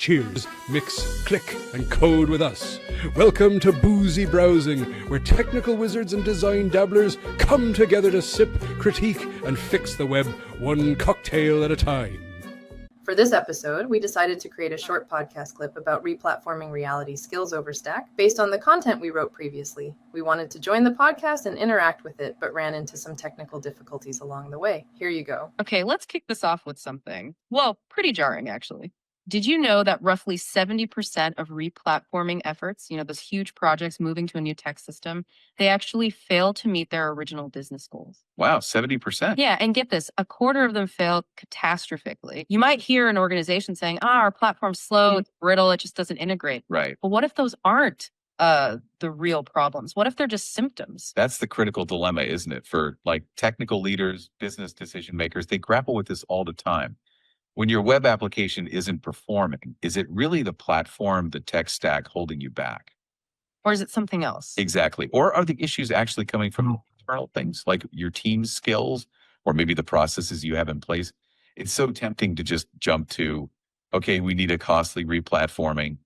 Cheers, mix, click, and code with us. Welcome to Boozy Browsing, where technical wizards and design dabblers come together to sip, critique, and fix the web one cocktail at a time. For this episode, we decided to create a short podcast clip about replatforming reality skills over Stack based on the content we wrote previously. We wanted to join the podcast and interact with it, but ran into some technical difficulties along the way. Here you go. Okay, let's kick this off with something. Well, pretty jarring, actually. Did you know that roughly 70% of replatforming efforts, those huge projects moving to a new tech system, they actually fail to meet their original business goals? Wow, 70%. Yeah, and get this, a quarter of them fail catastrophically. You might hear an organization saying, our platform's slow, it's brittle, it just doesn't integrate. Right. But what if those aren't the real problems? What if they're just symptoms? That's the critical dilemma, isn't it? For technical leaders, business decision makers, they grapple with this all the time. When your web application isn't performing, is it really the platform, the tech stack holding you back? Or is it something else? Exactly. Or are the issues actually coming from internal things like your team's skills or maybe the processes you have in place? It's so tempting to just jump to, okay, we need a costly replatforming,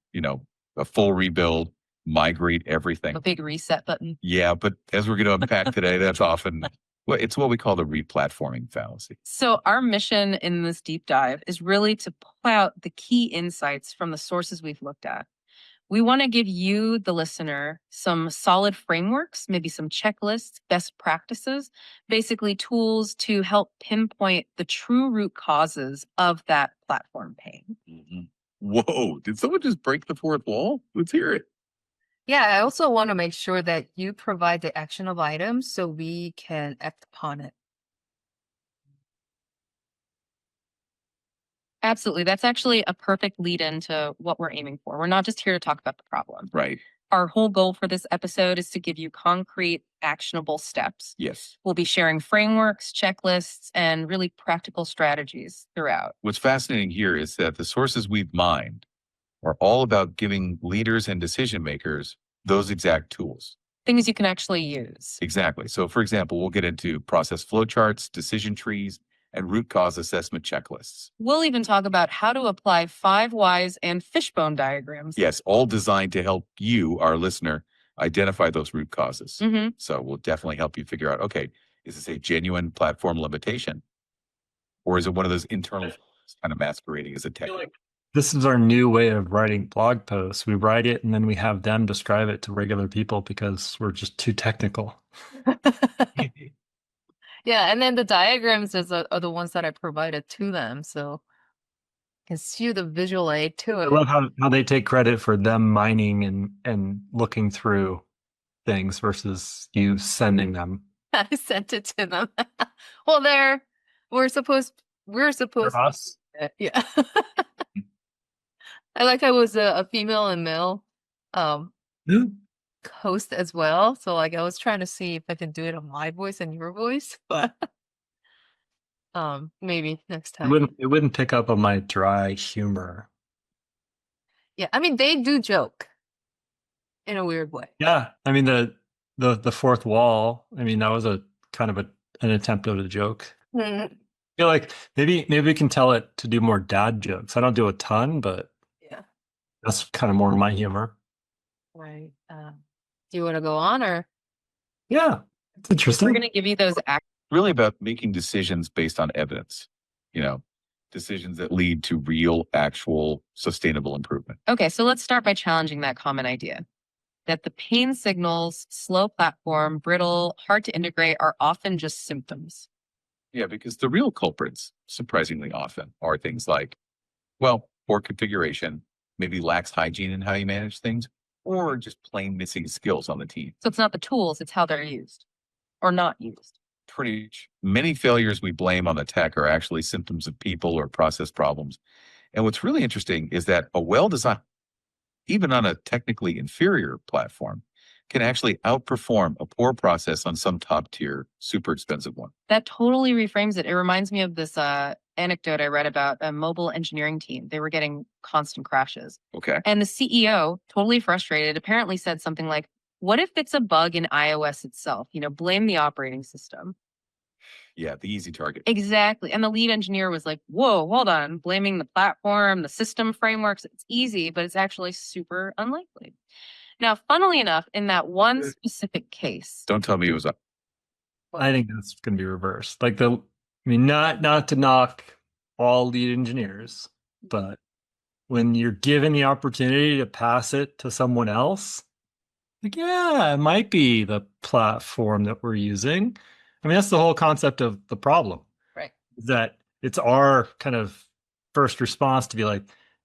a full rebuild, migrate everything. A big reset button. Yeah, but as we're going to unpack today, that's often... Well, it's what we call the replatforming fallacy. So our mission in this deep dive is really to pull out the key insights from the sources we've looked at. We want to give you, the listener, some solid frameworks, maybe some checklists, best practices, basically tools to help pinpoint the true root causes of that platform pain. Mm-hmm. Whoa, did someone just break the fourth wall? Let's hear it. Yeah, I also want to make sure that you provide the actionable items so we can act upon it. Absolutely. That's actually a perfect lead into what we're aiming for. We're not just here to talk about the problem. Right. Our whole goal for this episode is to give you concrete, actionable steps. Yes. We'll be sharing frameworks, checklists, and really practical strategies throughout. What's fascinating here is that the sources we've mined are all about giving leaders and decision makers those exact tools. Things you can actually use. Exactly. So, for example, we'll get into process flowcharts, decision trees, and root cause assessment checklists. We'll even talk about how to apply 5 whys and fishbone diagrams. Yes, all designed to help you, our listener, identify those root causes. Mm-hmm. So we'll definitely help you figure out, okay, is this a genuine platform limitation? Or is it one of those internal kind of masquerading as a tech? This is our new way of writing blog posts. We write it and then we have them describe it to regular people because we're just too technical. Yeah, and then the diagrams are the ones that I provided to them, so you can see the visual aid to I it. love how they take credit for them mining and looking through things versus you sending them. I sent it to them. Well, we're supposed For us? yeah. I like I was a female and male Yeah. host as well. So I was trying to see if I can do it on my voice and your voice, but maybe next time. It wouldn't pick up on my dry humor. Yeah, I mean they do joke in a weird way. Yeah. I mean the fourth wall, I mean, that was a kind of an attempt at a joke. I feel like maybe we can tell it to do more dad jokes. I don't do a ton, but Yeah. that's kind of more my humor. Right. Do you want to go on or? Yeah. It's interesting. We're going to give you those Really about making decisions based on evidence, decisions that lead to real, actual, sustainable improvement. Okay, so let's start by challenging that common idea that the pain signals, slow platform, brittle, hard to integrate are often just symptoms. Yeah, because the real culprits, surprisingly often, are things like, poor configuration, maybe lacks hygiene in how you manage things, or just plain missing skills on the team. So it's not the tools, it's how they're used or not used. Pretty much. Many failures we blame on the tech are actually symptoms of people or process problems. And what's really interesting is that a well-designed, even on a technically inferior platform, can actually outperform a poor process on some top-tier, super expensive one. That totally reframes it. It reminds me of this anecdote I read about a mobile engineering team. They were getting constant crashes. Okay. And the CEO, totally frustrated, apparently said something like, what if it's a bug in iOS itself? Blame the operating system. Yeah, the easy target. Exactly. And the lead engineer was like, whoa, hold on, blaming the platform, the system frameworks. It's easy, but it's actually super unlikely. Now, funnily enough, in that one specific case, Don't tell me it was a I think that's going to be reversed. Like not to knock all lead engineers, but when you're given the opportunity to pass it to someone else, like, yeah, it might be the platform that we're using. I mean, that's the whole concept of the problem. Right. That it's our kind of first response to be like,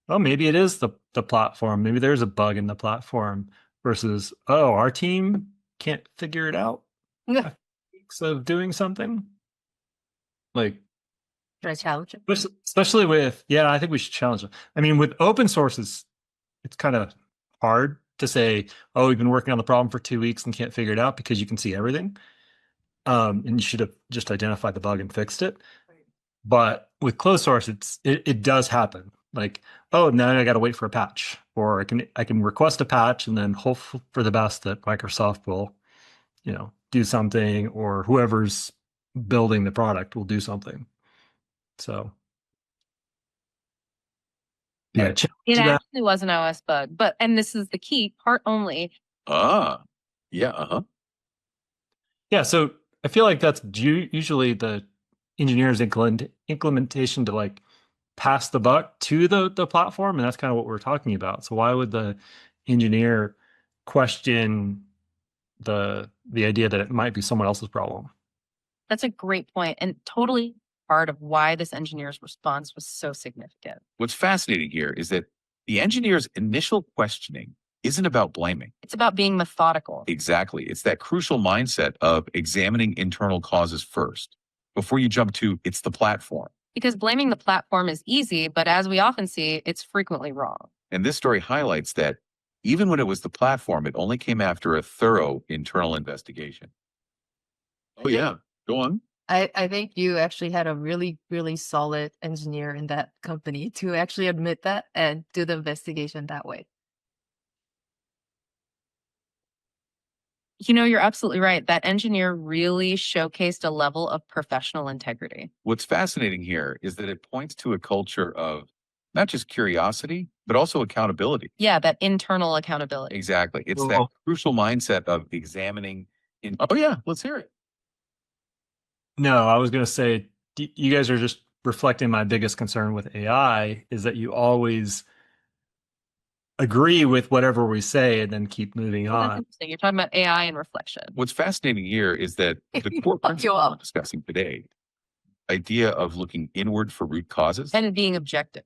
oh, maybe it is the platform. Maybe there's a bug in the platform versus, oh, our team can't figure it out. Yeah. Of doing something. Like, Should I challenge it? especially with, yeah, I think we should challenge it. I mean, with open sources, it's kind of hard to say, oh, we've been working on the problem for 2 weeks and can't figure it out, because you can see everything. And you should have just identified the bug and fixed it. But with closed source, it does happen. Like, oh, now I got to wait for a patch, or I can request a patch and then hope for the best that Microsoft will, do something, or whoever's building the product will do something. So, yeah, it actually was an OS bug, and this is the key part only. Yeah. Yeah, so I feel like that's usually the engineer's implementation to like pass the buck to the platform, and that's kind of what we're talking about. So why would the engineer question the idea that it might be someone else's problem? That's a great point, and totally part of why this engineer's response was so significant. What's fascinating here is that the engineer's initial questioning isn't about blaming. It's about being methodical. Exactly. It's that crucial mindset of examining internal causes first before you jump to it's the platform. Because blaming the platform is easy, but as we often see, it's frequently wrong. And this story highlights that even when it was the platform, it only came after a thorough internal investigation. Oh, yeah. Go on. I think you actually had a really, really solid engineer in that company to actually admit that and do the investigation that way. You're absolutely right. That engineer really showcased a level of professional integrity. What's fascinating here is that it points to a culture of not just curiosity, but also accountability. Yeah, that internal accountability. Exactly. It's that crucial mindset of examining. Oh, yeah. Let's hear it. No, I was going to say, you guys are just reflecting my biggest concern with AI is that you always agree with whatever we say and then keep moving on. That's interesting. You're talking about AI and reflection. What's fascinating here is that the core principle we're discussing today, idea of looking inward for root causes and being objective.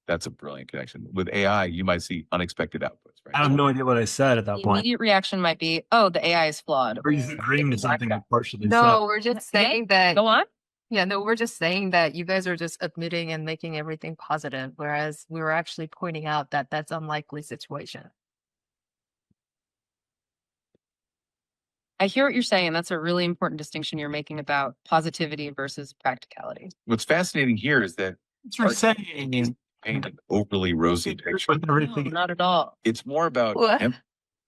That's a brilliant connection. With AI, you might see unexpected outputs, right? I have no idea what I said at that point. The immediate reaction might be, oh, the AI is flawed. Or you agreeing to something I partially said. No, we're just saying that. Go on. Yeah, no, we're just saying that you guys are just admitting and making everything positive, whereas we were actually pointing out that that's unlikely situation. I hear what you're saying. That's a really important distinction you're making about positivity versus practicality. What's fascinating here is that you're saying paint an overly rosy picture. No, not at all. It's more about What?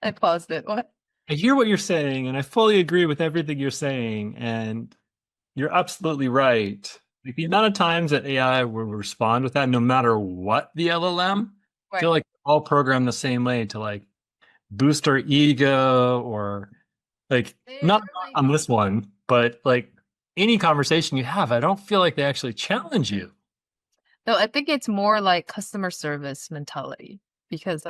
I paused it. What? I hear what you're saying, and I fully agree with everything you're saying, and you're absolutely right. Like, the amount of times that AI will respond with that, no matter what the LLM, I feel like they're all programmed the same way to like boost our ego, or like not on this one, but like any conversation you have, I don't feel like they actually challenge you. No, I think it's more like customer service mentality, because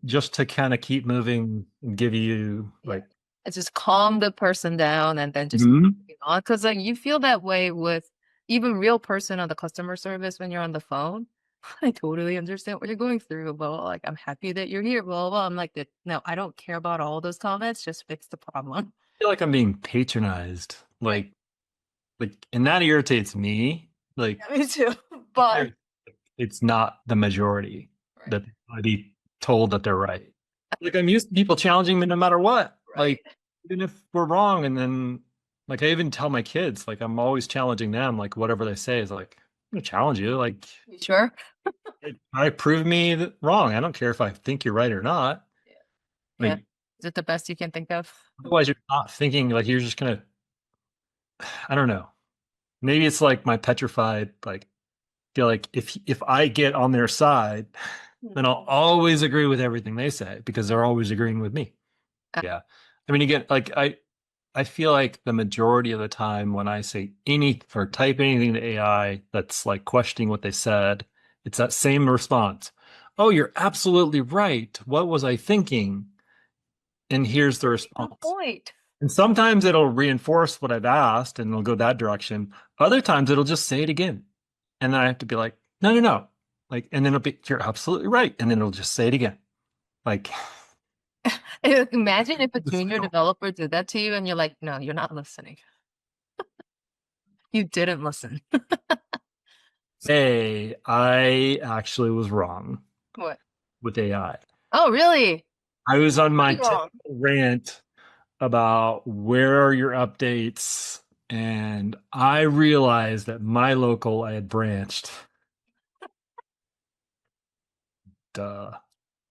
just to kind of keep moving and give you like it's just calm the person down and then just on, because like you feel that way with even real person on the customer service when you're on the phone. I totally understand what you're going through, but like I'm happy that you're here, blah, blah, blah. I'm like, no, I don't care about all those comments. Just fix the problem. I feel like I'm being patronized, like, and that irritates me. Like, yeah, me too, but it's not the majority that they're told that they're right. Like, I'm used to people challenging me no matter what. Like, even if we're wrong, and then like I even tell my kids, like I'm always challenging them. Like whatever they say is like, I'm gonna challenge you. Like, you sure? I prove me wrong. I don't care if I think you're right or not. Yeah. Like, Is it the best you can think of? Otherwise, you're not thinking, like you're just gonna I don't know. Maybe it's like my petrified, like, feel like if I get on their side, then I'll always agree with everything they say because they're always agreeing with me. Yeah. I mean, again, like I feel like the majority of the time when I say any or type anything to AI that's like questioning what they said, it's that same response. Oh, you're absolutely right. What was I thinking? And here's the response. Point. And sometimes it'll reinforce what I've asked and it'll go that direction. Other times it'll just say it again. And then I have to be like, no, no, no. Like, and then it'll be, you're absolutely right. And then it'll just say it again. Like, Imagine if a junior developer did that to you and you're like, no, you're not listening. You didn't listen. hey, I actually was wrong What? with AI. Oh, really? I was on my Pretty wrong. rant about where are your updates, and I realized that my local I had branched. Duh.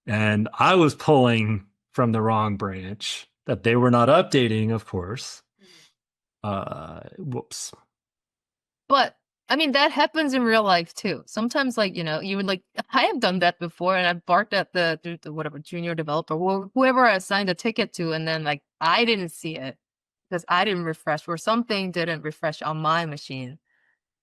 And I was pulling from the wrong branch that they were not updating, of course. Whoops. But I mean, that happens in real life too. Sometimes, like, you would like, I have done that before, and I barked at the whatever junior developer, whoever I assigned a ticket to, and then like I didn't see it because I didn't refresh, or something didn't refresh on my machine.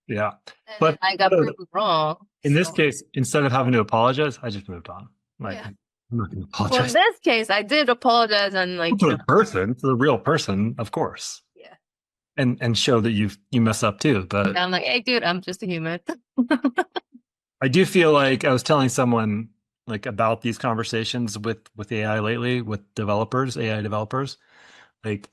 Yeah. And But I got proven wrong. in this case, instead of having to apologize, I just moved on. Like, Yeah. I'm not going to Well, in apologize this case, I did apologize and like, to the person, to the real person, of course. yeah. And show that you mess up too. But I'm like, hey, dude, I'm just a human. I do feel like I was telling someone like about these conversations with AI lately, with developers, AI developers. Like,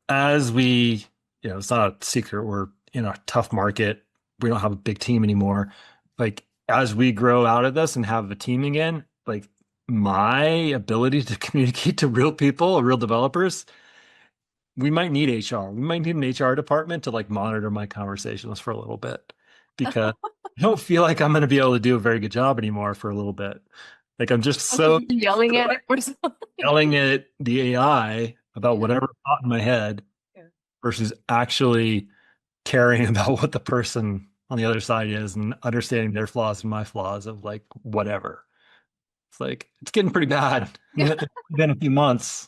as we, it's not a secret, we're in a tough market. We don't have a big team anymore. Like, as we grow out of this and have a team again, like my ability to communicate to real people, real developers, we might need HR. We might need an HR department to like monitor my conversations for a little bit because I don't feel like I'm going to be able to do a very good job anymore for a little bit. Like I'm just so yelling at it or something. yelling at the AI about whatever thought in my head versus actually caring about what the person on the other side is and understanding their flaws and my flaws of like whatever. It's like it's getting pretty bad. It's been a few months.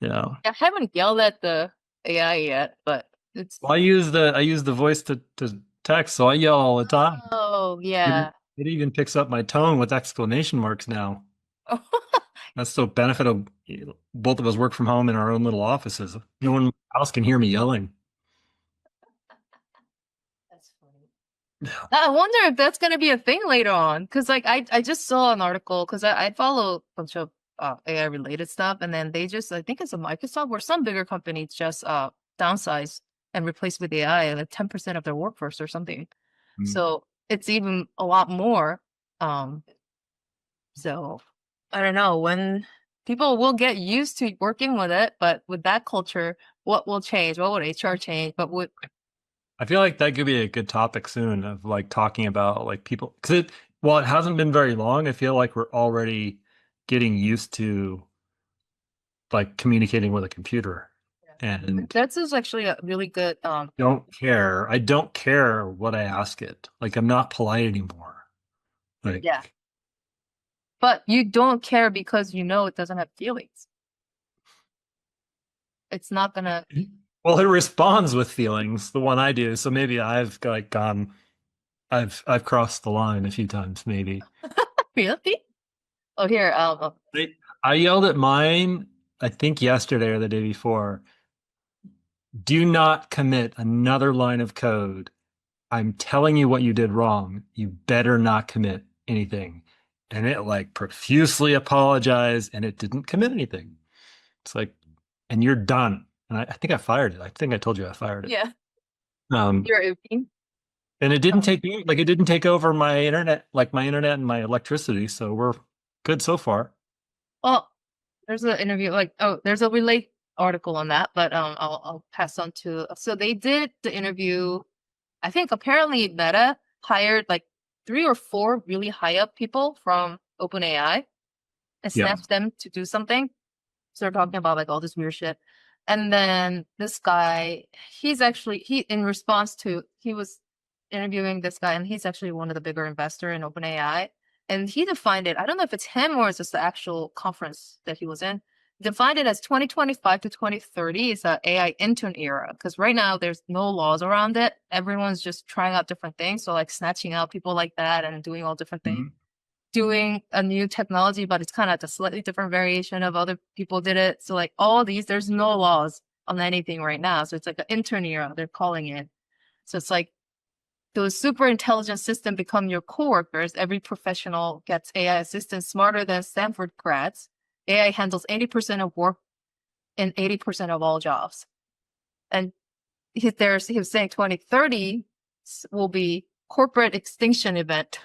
I haven't yelled at the AI yet, but it's. Well, I use the voice to text, so I yell all the time. Oh yeah. It even picks up my tone with exclamation marks now. That's the benefit of both of us work from home in our own little offices. No one else can hear me yelling. That's funny. I wonder if that's gonna be a thing later on, because like I just saw an article because I follow a bunch of AI related stuff, and then they just, I think it's a Microsoft or some bigger company just downsize and replace with AI like 10% of their workforce or something. So it's even a lot more. So I don't know when people will get used to working with it, but with that culture, what will change? What would HR change? But would I feel like that could be a good topic soon of like talking about like people because while it hasn't been very long, I feel like we're already getting used to like communicating with a computer. And that's is actually a really good don't care. I don't care what I ask it. Like I'm not polite anymore. Like yeah. But you don't care because you know it doesn't have feelings. It's not gonna. Well, it responds with feelings, the one I do. So maybe I've like gone, I've crossed the line a few times, maybe. Really? Oh, here. I yelled at mine, I think yesterday or the day before. Do not commit another line of code. I'm telling you what you did wrong. You better not commit anything. And it like profusely apologized and it didn't commit anything. It's like, and you're done. And I think I fired it. I think I told you I fired it. Yeah. Um, You're opening. And it didn't take over my internet, like my internet and my electricity. So we're good so far. Well, there's an interview. Like, there's a Relate article on that, but I'll pass on to. So they did the interview. I think apparently Meta hired like 3 or 4 really high up people from OpenAI and snatched them to do something. So they're talking about like all this weird shit. And then this guy, he in response to, he was interviewing this guy, and he's actually one of the bigger investor in OpenAI. And he defined it, I don't know if it's him or it's just the actual conference that he was in, defined it as 2025 to 2030 is a AI intern era. Because right now there's no laws around it. Everyone's just trying out different things. So like snatching out people like that and doing all different things. Doing a new technology, but it's kind of a slightly different variation of other people did it. So like all these, there's no laws on anything right now. So it's like an intern era, they're calling it. So it's like those super intelligent systems become your coworkers. Every professional gets AI assistants smarter than Stanford grads. AI handles 80% of work in 80% of all jobs. And he was saying 2030 will be corporate extinction event.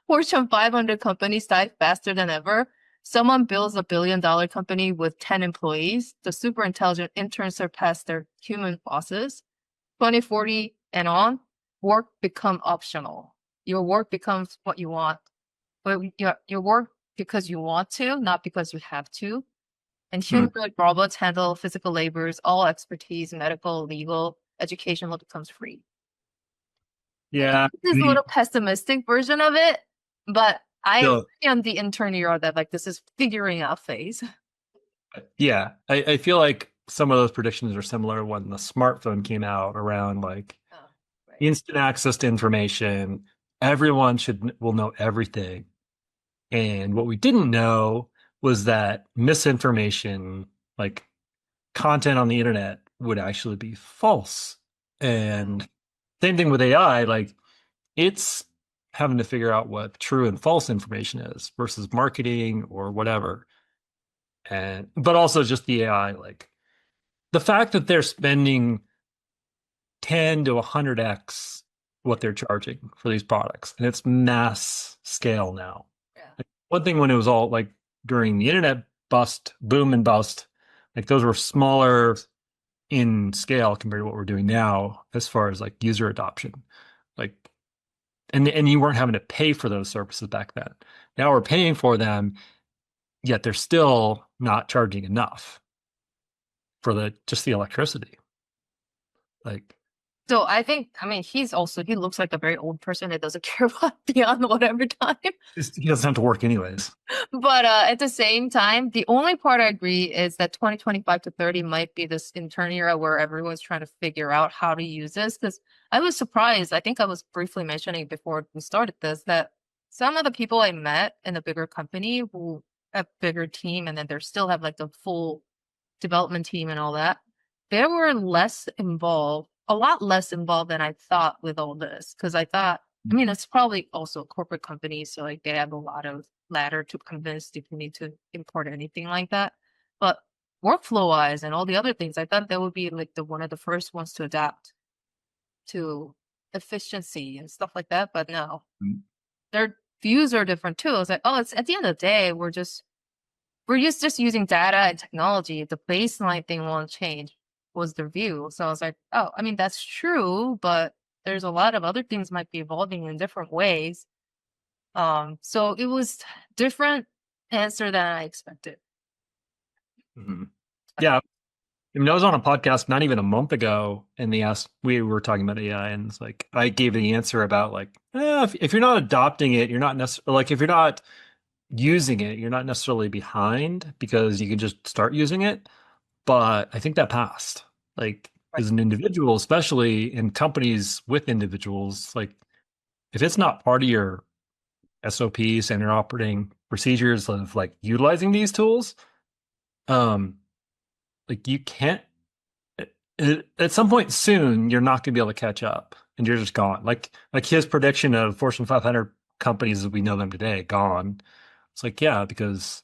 Fortune 500 companies die faster than ever. Someone builds $1 billion company with 10 employees. The super intelligent interns surpass their human bosses. 2040 and on, work become optional. Your work becomes what you want. But your work because you want to, not because you have to. And humanoid robots handle physical labors, all expertise, medical, legal, educational becomes free. Yeah. This is a little pessimistic version of it, but I No. am the intern era that like this is figuring out phase. Yeah. I feel like some of those predictions are similar when the smartphone came out around like instant access to information. Everyone will know everything. And what we didn't know was that misinformation, like content on the internet, would actually be false. And same thing with AI, like it's having to figure out what true and false information is versus marketing or whatever. But also just the AI, like the fact that they're spending 10 to 100x what they're charging for these products, and it's mass scale now. Yeah. Like, one thing when it was all like during the internet boom and bust, like those were smaller in scale compared to what we're doing now as far as like user adoption. Like and you weren't having to pay for those services back then. Now we're paying for them, yet they're still not charging enough for just the electricity. Like, so I think, I mean, he looks like a very old person that doesn't care about beyond whatever time. he doesn't have to work anyways. But at the same time, the only part I agree is that 2025 to 30 might be this intern era where everyone's trying to figure out how to use this. Because I was surprised. I think I was briefly mentioning before we started this that some of the people I met in a bigger company who have bigger team and then they still have like the full development team and all that, they were a lot less involved than I thought with all this. Because I thought, I mean, it's probably also a corporate company, so like they have a lot of ladder to convince if you need to import anything like that. But workflow wise and all the other things, I thought they would be like one of the first ones to adapt to efficiency and stuff like that. But no, their views are different too. It's like, oh, it's at the end of the day, we're just using data and technology. The baseline thing won't change, was their view. So I was like, oh, I mean, that's true, but there's a lot of other things might be evolving in different ways. So it was different answer than I expected. Yeah. I mean, I was on a podcast not even a month ago, and we were talking about AI, and it's like I gave the answer about like, if you're not adopting it, you're not necessarily like if you're not using it, you're not necessarily behind because you can just start using it. But I think that passed. Like as an individual, especially in companies with individuals, like if it's not part of your SOP, standard operating procedures of like utilizing these tools, like you can't at some point soon you're not going to be able to catch up and you're just gone. Like his prediction of Fortune 500 companies as we know them today gone. It's like, yeah, because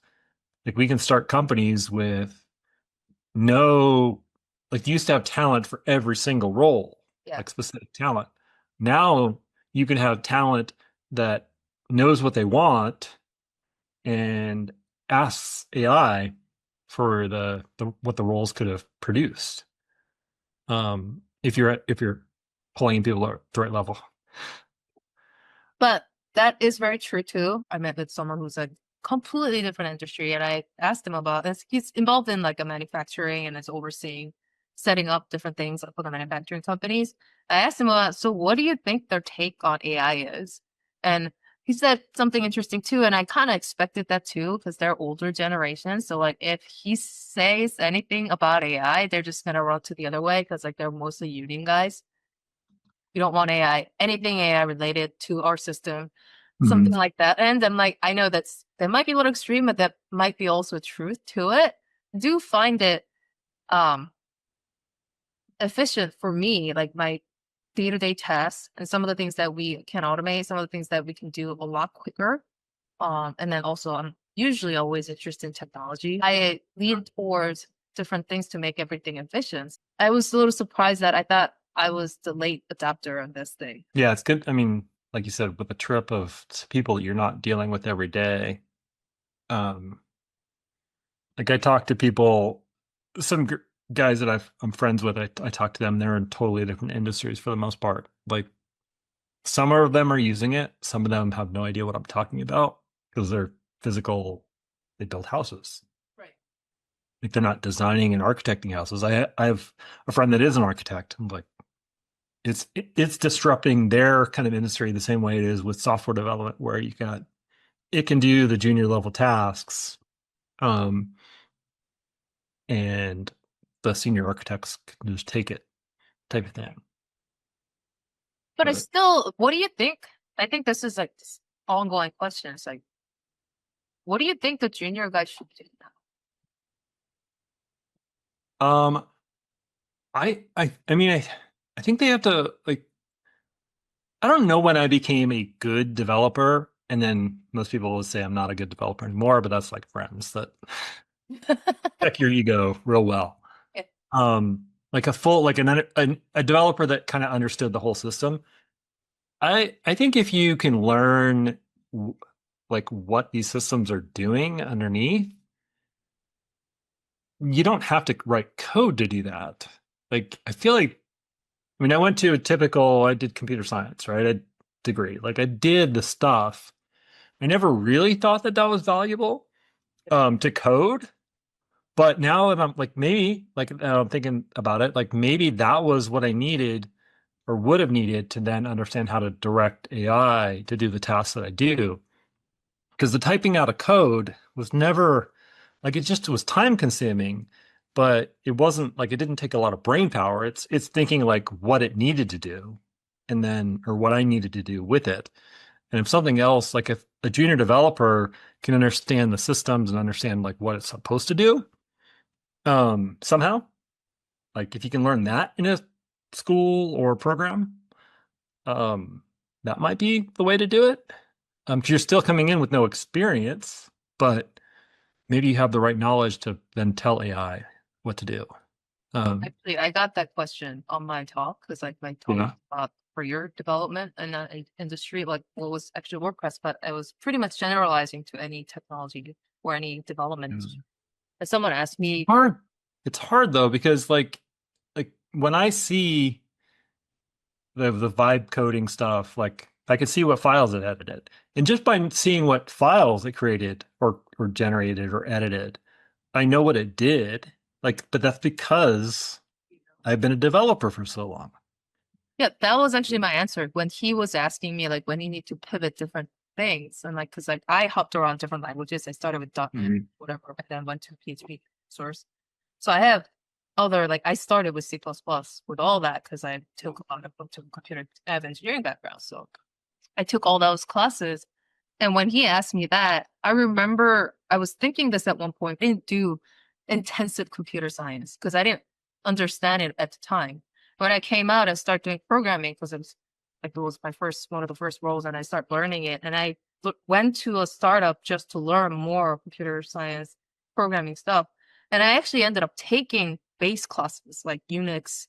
like we can start companies with no, like you used to have talent for every single role, like specific talent. Now you can have talent that knows what they want and asks AI for the what the roles could have produced. If you're pulling people at the right level. But that is very true too. I met with someone who's a completely different industry, and I asked him about this. He's involved in like a manufacturing and is overseeing setting up different things for the manufacturing companies. I asked him about, so what do you think their take on AI is? And he said something interesting too, and I kind of expected that too, because they're older generation. So like if he says anything about AI, they're just gonna run to the other way because like they're mostly union guys. We don't want AI, anything AI related to our system, something like that. And I'm like, I know that might be a little extreme, but that might be also truth to it. I do find it efficient for me, like my day-to-day tasks and some of the things that we can automate, some of the things that we can do a lot quicker. And then also I'm usually always interested in technology. I lean towards different things to make everything efficient. I was a little surprised that I thought I was the late adopter of this thing. Yeah, it's good. I mean, like you said, with a trip of people that you're not dealing with every day. Like I talk to people, some guys that I'm friends with, I talk to them, they're in totally different industries for the most part. Like some of them are using it. Some of them have no idea what I'm talking about because they're physical, they build houses. Right. Like they're not designing and architecting houses. I have a friend that is an architect. I'm like, it's disrupting their kind of industry the same way it is with software development, where it can do the junior level tasks. And the senior architects can just take it, type of thing. But I still, what do you think? I think this is like this ongoing question. It's like, what do you think the junior guys should do now? I mean, I think they have to, like, I don't know when I became a good developer, and then most people will say I'm not a good developer anymore, but that's like friends that check your ego real well. Yeah. Like a developer that kind of understood the whole system. I think if you can learn like what these systems are doing underneath, you don't have to write code to do that. Like I feel like, I mean, I did computer science, right? A degree. Like I did the stuff. I never really thought that was valuable to code. But now that I'm like, maybe, like I'm thinking about it, like maybe that was what I needed or would have needed to then understand how to direct AI to do the tasks that I do. Because the typing out of code was never, like, it just was time consuming, but it wasn't like, it didn't take a lot of brain power. It's thinking like what it needed to do and then, or what I needed to do with it. And if something else, like if a junior developer can understand the systems and understand like what it's supposed to do, somehow, like if you can learn that in a school or program, that might be the way to do it. 'Cause you're still coming in with no experience, but maybe you have the right knowledge to then tell AI what to do. Actually, I got that question on my talk because like my talk Yeah. about for your development and industry, like what was actually WordPress, but I was pretty much generalizing to any technology or any development. And someone asked me, It's hard though, because like when I see the vibe coding stuff, like I can see what files it edited. And just by seeing what files it created or generated or edited, I know what it did. Like, but that's because I've been a developer for so long. yeah, that was actually my answer when he was asking me like when you need to pivot different things. And like, cause like I hopped around different languages. I started with .NET, whatever, and then went to PHP source. So I have like I started with C++ with all that because I took a lot of computer, I have engineering background. So I took all those classes. And when he asked me that, I remember I was thinking this at one point. I didn't do intensive computer science because I didn't understand it at the time. When I came out and started doing programming, because it was one of the first roles, and I started learning it. And I went to a startup just to learn more computer science programming stuff. And I actually ended up taking base classes like Unix,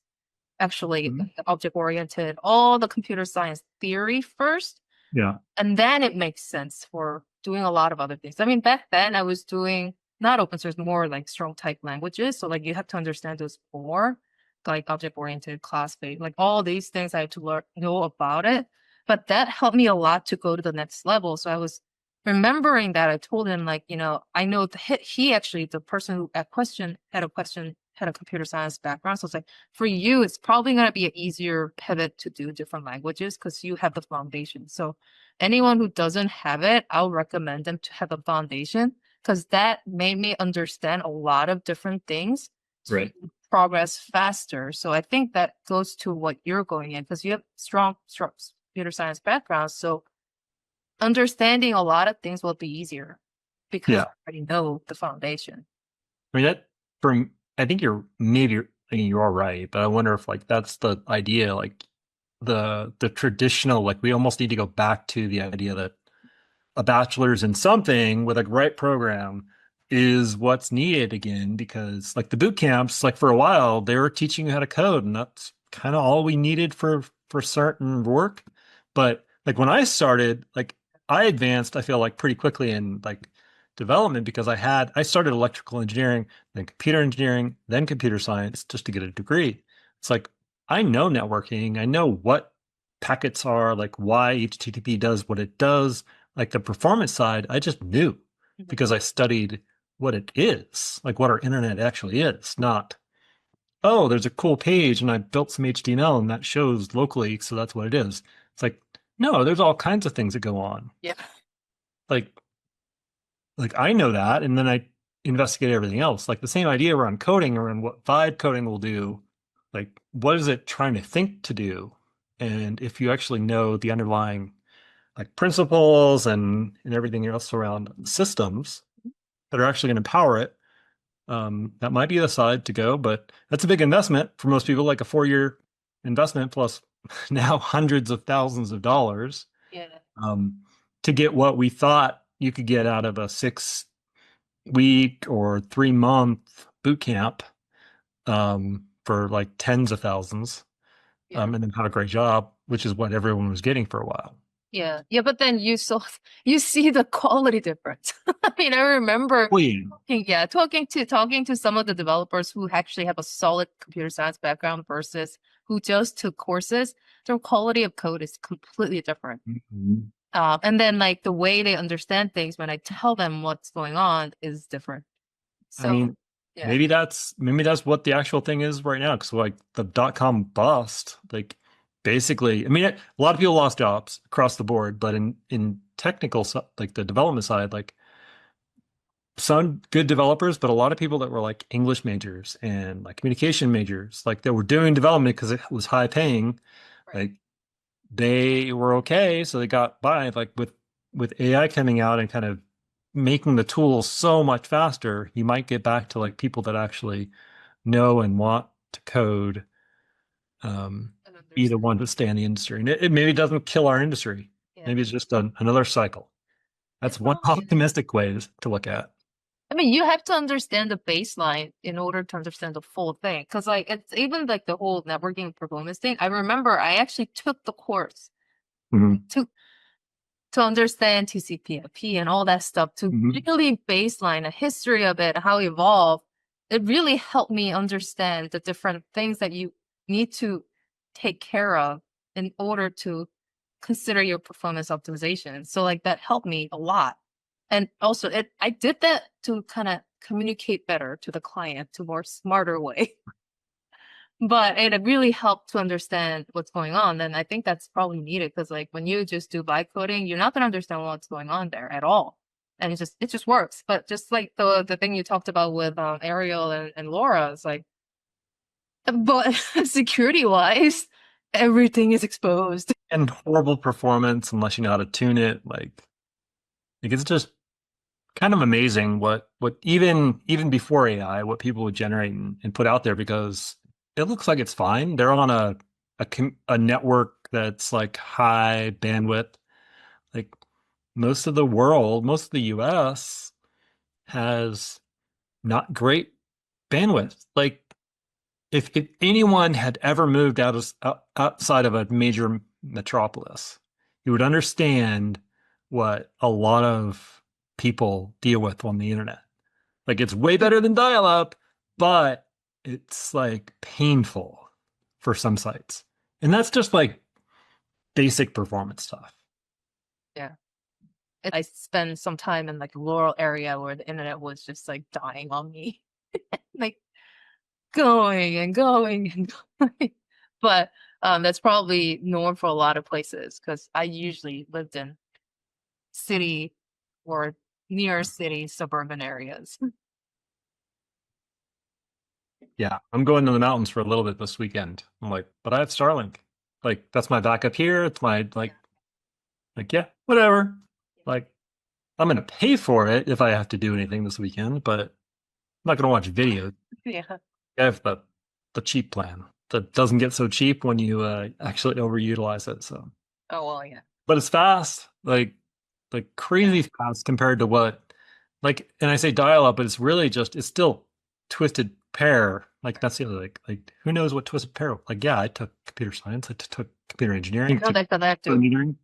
actually object oriented, all the computer science theory first. Yeah. And then it makes sense for doing a lot of other things. I mean, back then I was doing not open source, more like strong type languages. So like you have to understand those more, like object oriented, class based, like all these things I had to know about it. But that helped me a lot to go to the next level. So I was remembering that I told him like, I know he actually, the person who had a question had a computer science background. So it's like for you, it's probably going to be an easier pivot to do different languages because you have the foundation. So anyone who doesn't have it, I'll recommend them to have a foundation because that made me understand a lot of different things to Right. progress faster. So I think that goes to what you're going in because you have strong computer science background. So understanding a lot of things will be easier because Yeah. you already know the foundation. I mean, I think you're you are right, but I wonder if like that's the idea, like the traditional, like we almost need to go back to the idea that a bachelor's in something with a right program is what's needed again, because like the boot camps, like for a while they were teaching you how to code, and that's kind of all we needed for certain work. But like when I started, like I advanced, I feel like pretty quickly in like development because I started electrical engineering, then computer engineering, then computer science just to get a degree. It's like I know networking, I know what packets are, like why HTTP does what it does. Like the performance side, I just knew because I studied what it is, like what our internet actually is, not, oh, there's a cool page and I built some HTML and that shows locally, so that's what it is. It's like, no, there's all kinds of things that go on. Yeah. Like I know that, and then I investigate everything else. Like the same idea around coding, around what vibe coding will do. Like, what is it trying to think to do? And if you actually know the underlying like principles and everything else around systems that are actually going to power it, that might be the side to go. But that's a big investment for most people, like a 4-year investment plus now hundreds of thousands of dollars. Yeah. To get what we thought you could get out of a 6-week or 3-month boot camp, for like tens of thousands, Yeah. and then have a great job, which is what everyone was getting for a while. Yeah. Yeah. But then you see the quality difference. I mean, I remember talking to some of the developers who actually have a solid computer science background versus who just took courses. Their quality of code is completely different. Mm-hmm. And then like the way they understand things when I tell them what's going on is different. So I mean, yeah. maybe that's what the actual thing is right now. Because like the .com bust, like basically, I mean, a lot of people lost jobs across the board, but in technical, like the development side, like some good developers, but a lot of people that were like English majors and like communication majors, like that were doing development because it was high paying, like they were okay, so they got by. Like with AI coming out and kind of making the tools so much faster, you might get back to like people that actually know and want to code, be the one to stay in the industry. And it maybe doesn't kill our industry. Yeah. Maybe it's just another cycle. That's one optimistic way to look at. I mean, you have to understand the baseline in order to understand the full thing. Because like it's even like the whole networking performance thing. I remember I actually took the course to understand TCP/IP and all that stuff, to really baseline a history of it, how it evolved. It really helped me understand the different things that you need to take care of in order to consider your performance optimization. So like that helped me a lot. And also I did that to kind of communicate better to the client to more smarter way. But it really helped to understand what's going on. And I think that's probably needed because like when you just do vibe coding, you're not going to understand what's going on there at all. And it just works. But just like the thing you talked about with Ariel and Laura, it's like, but security wise, everything is exposed. And horrible performance unless you know how to tune it. Like it's just kind of amazing what even before AI, what people would generate and put out there, because it looks like it's fine. They're on a network that's like high bandwidth. Like most of the world, most of the US has not great bandwidth. Like if anyone had ever moved outside of a major metropolis, you would understand what a lot of people deal with on the internet. Like it's way better than dial-up, but it's like painful for some sites. And that's just like basic performance stuff. Yeah. I spent some time in like a rural area where the internet was just like dying on me. Like going and going and going. But that's probably normal for a lot of places because I usually lived in city or near city suburban areas. Yeah, I'm going to the mountains for a little bit this weekend. I'm like, but I have Starlink. Like, that's my backup here. It's my like, yeah, whatever. Like, I'm gonna pay for it if I have to do anything this weekend, but I'm not gonna watch videos. Yeah. I have the cheap plan that doesn't get so cheap when you actually overutilize it. So, Oh well, yeah. but it's fast, like crazy fast compared to what, like, and I say dial up, but it's really just it's still twisted pair. Like that's the other like who knows what twisted pair? Like yeah, I took computer science, I took computer engineering, How they connect to engineering.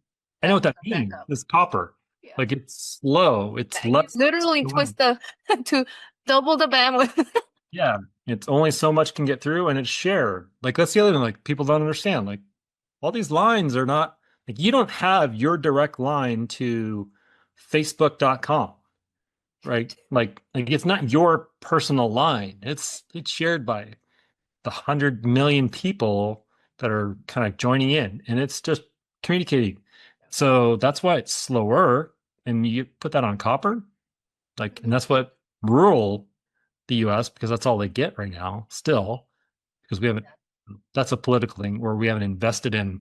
I know what that back means. up. It's copper. Yeah. Like it's slow. It's You literally twist the to double the bandwidth. Yeah, it's only so much can get through, and it's shared. Like that's the other thing. Like people don't understand. Like all these lines are not like you don't have your direct line to Facebook.com, right? Like it's not your personal line. It's shared by the 100 million people that are kind of joining in, and it's just communicating. So that's why it's slower, and you put that on copper, like, and that's what rural the U.S. because that's all they get right now. Still, because we haven't. That's a political thing where we haven't invested in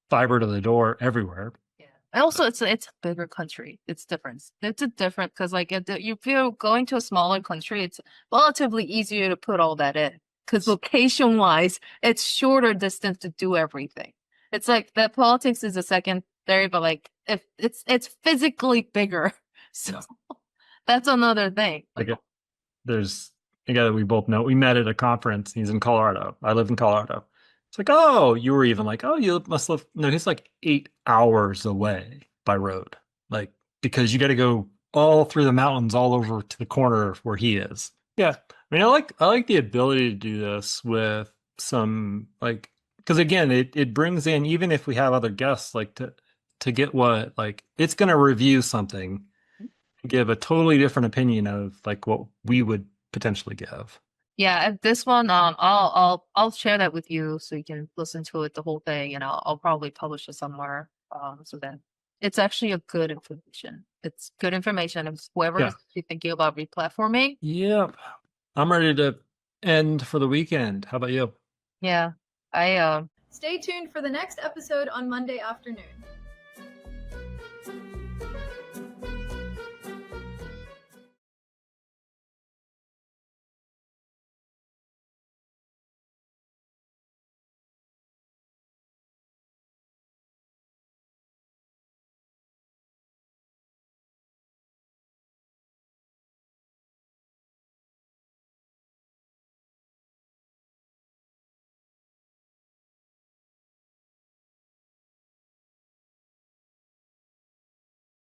fiber to the door everywhere. Yeah. And also, it's a bigger country. It's different. It's a different because like you feel going to a smaller country, it's relatively easier to put all that in because location wise, it's shorter distance to do everything. It's like that politics is a secondary, but like if it's physically bigger, so that's another thing. Like there's a guy that we both know. We met at a conference. He's in Colorado. I live in Colorado. It's like, oh, you were even like, oh, you must live. No, he's like 8 hours away by road. Like, because you got to go all through the mountains, all over to the corner where he is. Yeah. I mean, I like the ability to do this with some like, because again, it brings in, even if we have other guests, like to get what, like, it's going to review something, give a totally different opinion of like what we would potentially give. Yeah, and this one, I'll share that with you so you can listen to it the whole thing, and I'll probably publish it somewhere. So then it's actually a good information. It's good information. If whoever is thinking about replatforming. Yep, I'm ready to end for the weekend. How about you? Yeah, I Stay tuned for the next episode on Monday afternoon.